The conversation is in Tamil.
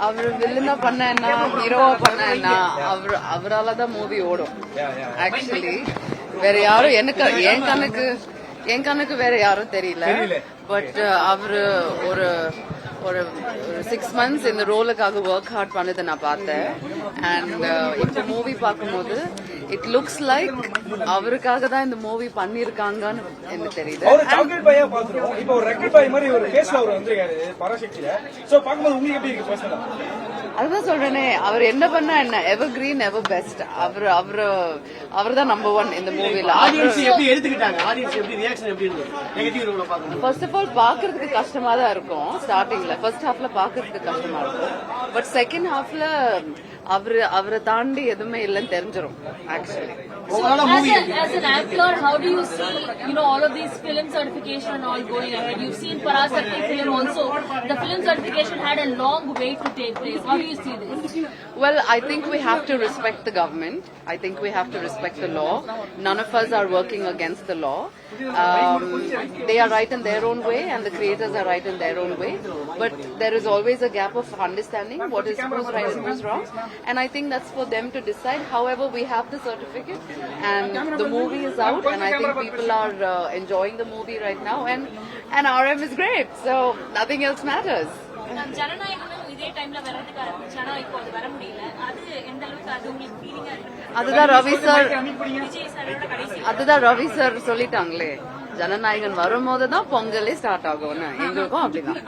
அவர் வில்லனா பண்ண என்ன, ஹீரோவா பண்ண என்ன, அவராலதான் மூவி ஓடும். ஆக்சுவலி வேற யாரும் என் கண்ணுக்கு வேற யாரும் தெரியல. பட் அவரு ஒரு ஒரு 6 months இந்த ரோலுக்காக ஒர்க் ஹார்ட் பண்ணதை நான் பார்த்தேன். அண்ட் இப்போ மூவி பார்க்கும்போது இட் லுக்ஸ் லைக் அவருக்காக தான் இந்த மூவி பண்ணிருக்காங்கன்னு எனக்கு தெரியுது. அதுதான் சொல்றேனே, அவர் என்ன பண்ணா என்ன, எவர் கிரீன் எவர் பெஸ்ட். அவர் தான் நம்பர் 1 இந்த மூவில. ஃபர்ஸ்ட் ஆஃப் ஆல் பாக்குறதுக்கு கஷ்டமா தான் இருக்கும். ஸ்டார்டிங்ல ஃபர்ஸ்ட் ஹாஃப்ல பாக்குறதுக்கு கஷ்டமா இருக்கும். பட் செகண்ட் ஹாஃப்ல அவரை தாண்டி எதுவுமே இல்லைன்னு தெரிஞ்சிடும். Actually as an actor, how do you see all of these film certification and all going ahead? You've seen Parasakti film also. The film certification had a long wait to take place. How do you see this? Well, I think we have to respect the government. I think we have to respect the law. None of us are working against the law. They are right in their own way and the creators are right in their own way. But there is always a gap of understanding what is who's right and who's wrong. And I think that's for them to decide. However, we have the certificate and the movie is out and I think people are enjoying the movie right now and RM is great. So nothing else matters. அதுதான் ரவி சார் சொல்லிட்டாங்களே, ஜனநாயகன் வரும்போதுதான் பொங்கலே ஸ்டார்ட் ஆகும்னு. எங்களுக்கும் அப்படிதான்.